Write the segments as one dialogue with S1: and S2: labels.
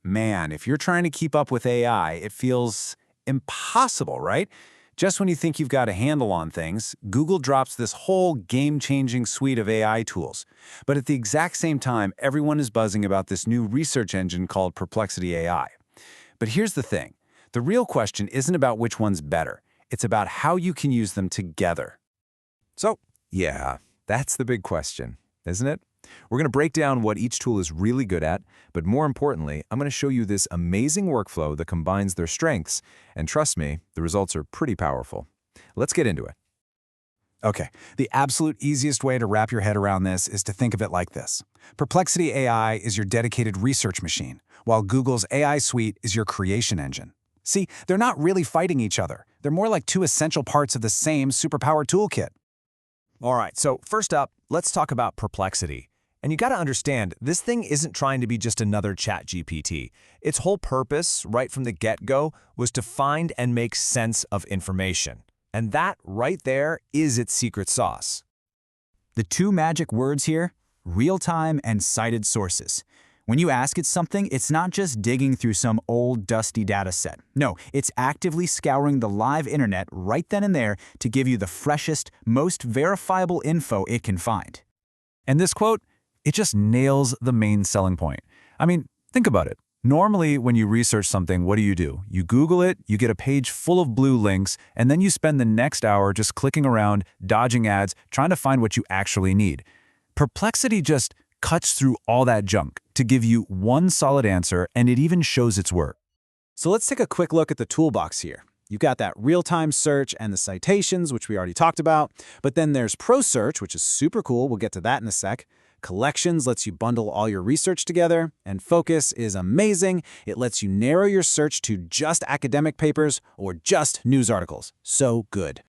S1: Man, if you're trying to keep up with AI, it feels impossible, right? Just when you think you've got a handle on things, Google drops this whole game-changing suite of AI tools. But at the exact same time, everyone is buzzing about this new research engine called Perplexity AI. But here's the thing. The real question isn't about which one's better. It's about how you can use them together.
S2: So, yeah, that's the big question, isn't it? We're going to break down what each tool is really good at, but more importantly, I'm going to show you this amazing workflow that combines their strengths, and trust me, the results are pretty powerful. Let's get into it.
S1: Okay, the absolute easiest way to wrap your head around this is to think of it like this. Perplexity AI is your dedicated research machine, while Google's AI suite is your creation engine. See, they're not really fighting each other. They're more like two essential parts of the same superpower toolkit.
S2: All right, so first up, let's talk about Perplexity. And you got to understand, this thing isn't trying to be just another ChatGPT. Its whole purpose, right from the get-go, was to find and make sense of information. And that, right there, is its secret sauce.
S3: The two magic words here, real-time and cited sources. When you ask it something, it's not just digging through some old, dusty data set. No, it's actively scouring the live internet right then and there to give you the freshest, most verifiable info it can find.
S1: And this quote, it just nails the main selling point. I mean, think about it. Normally, when you research something, what do? You Google it, you get a page full of blue links, and then you spend the next hour just clicking around, dodging ads, trying to find what you actually need. Perplexity just cuts through all that junk to give you one solid answer, and it even shows its work.
S4: So let's take a quick look at the toolbox here. You've got that real-time search and the citations, which we already talked about. But then there's Pro Search, which is super cool. We'll get to that in a sec. Collections lets you bundle all your research together. And Focus is amazing. It lets you narrow your search to just academic papers or just news articles. So good.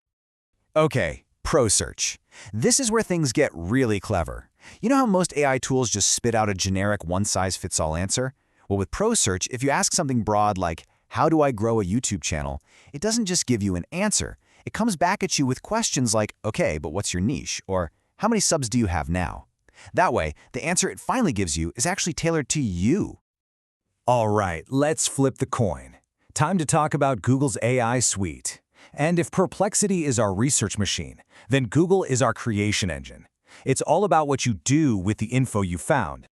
S2: Okay, Pro Search. This is where things get really clever. You know how most AI tools just spit out a generic one-size-fits-all answer? Well, with Pro Search, if you ask something broad like, how do I grow a YouTube channel? It doesn't just give you an answer. It comes back at you with questions like, okay, but what's your niche? Or how many subs do you have now? That way, the answer it finally gives you is actually tailored to you.
S5: All right, let's flip the coin. Time to talk about Google's AI suite. And if Perplexity is our research machine, then Google is our creation engine. It's all about what you do with the info you found.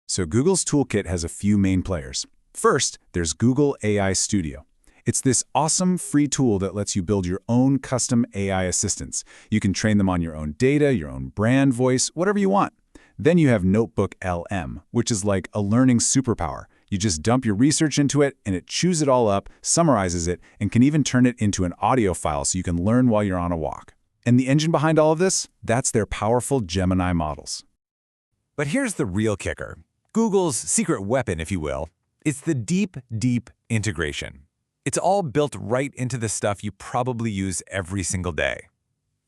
S1: So Google's toolkit has a few main players. First, there's Google AI Studio. It's this awesome free tool that lets you build your own custom AI assistants. You can train them on your own data, your own brand voice, whatever you want. Then you have NotebookLM, which is like a learning superpower. You just dump your research into it, and it chews it all up, summarizes it, and can even turn it into an audio file so you can learn while you're on a walk. And the engine behind all of this? That's their powerful Gemini models.
S5: But here's the real kicker. Google's secret weapon, if you will. It's the deep, deep integration. It's all built right into the stuff you probably use every single day.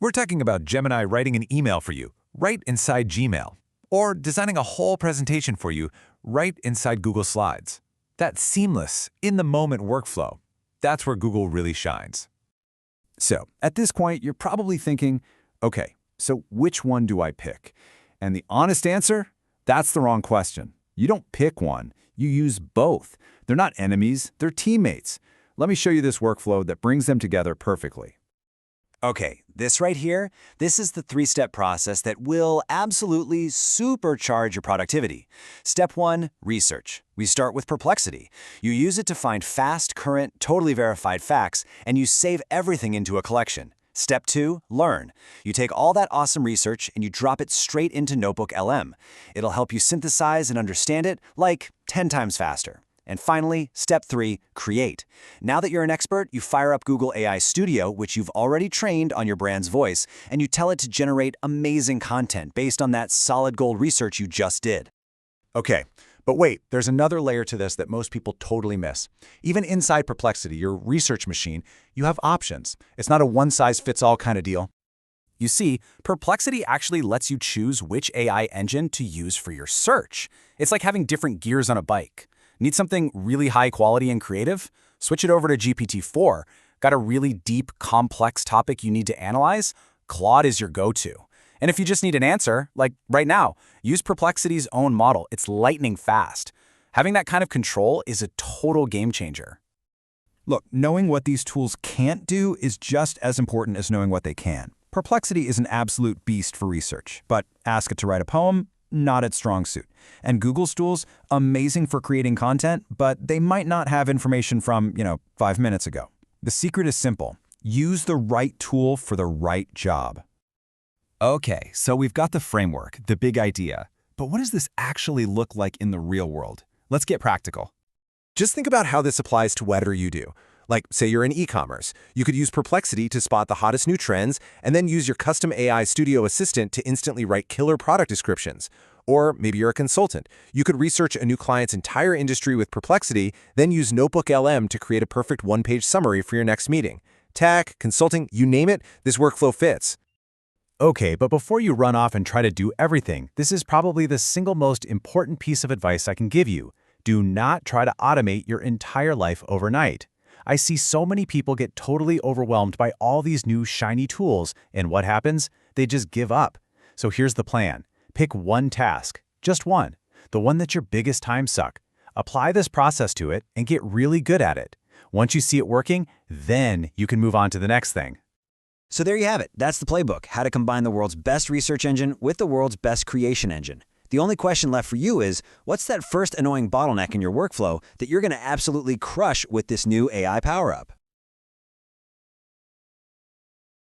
S5: We're talking about Gemini writing an email for you right inside Gmail, or designing a whole presentation for you right inside Google Slides. That seamless, in-the-moment workflow, that's where Google really shines.
S1: So, at this point, you're probably thinking, okay, so which one do I pick? And the honest answer? That's the wrong question. You don't pick one, you use both. They're not enemies, they're teammates. Let me show you this workflow that brings them together perfectly.
S3: Okay, this right here, this is the three-step process that will absolutely supercharge your productivity. Step 1, research. We start with Perplexity. You use it to find fast, current, totally verified facts, and you save everything into a collection. Step 2, learn. You take all that awesome research and you drop it straight into NotebookLM. It'll help you synthesize and understand it like 10 times faster. And finally, step 3, create. Now that you're an expert, you fire up Google AI Studio, which you've already trained on your brand's voice, and you tell it to generate amazing content based on that solid gold research you just did.
S1: Okay, but wait, there's another layer to this that most people totally miss. Even inside Perplexity, your research machine, you have options. It's not a one-size-fits-all kind of deal.
S4: You see, Perplexity actually lets you choose which AI engine to use for your search. It's like having different gears on a bike. Need something really high quality and creative? Switch it over to GPT-4. Got a really deep, complex topic you need to analyze? Claude is your go-to. And if you just need an answer, like right now, use Perplexity's own model. It's lightning fast. Having that kind of control is a total game changer.
S2: Look, knowing what these tools can't do is just as important as knowing what they can. Perplexity is an absolute beast for research, but ask it to write a poem, not its strong suit. And Google's tools, amazing for creating content, but they might not have information from, 5 minutes ago. The secret is simple. Use the right tool for the right job.
S3: Okay, so we've got the framework, the big idea. But what does this actually look like in the real world? Let's get practical.
S6: Just think about how this applies to whatever you do. Like, say you're in e-commerce. You could use Perplexity to spot the hottest new trends, and then use your custom AI studio assistant to instantly write killer product descriptions. Or maybe you're a consultant. You could research a new client's entire industry with Perplexity, then use NotebookLM to create a perfect one-page summary for your next meeting. Tech, consulting, you name it, this workflow fits.
S4: Okay, but before you run off and try to do everything, this is probably the single most important piece of advice I can give you. Do not try to automate your entire life overnight. I see so many people get totally overwhelmed by all these new shiny tools, and what happens? They just give up. So here's the plan. Pick one task, just one, the one that's your biggest time suck. Apply this process to it and get really good at it. Once you see it working, then you can move on to the next thing.
S3: So there you have it. That's the playbook, how to combine the world's best research engine with the world's best creation engine. The only question left for you is, what's that first annoying bottleneck in your workflow that you're going to absolutely crush with this new AI power-up?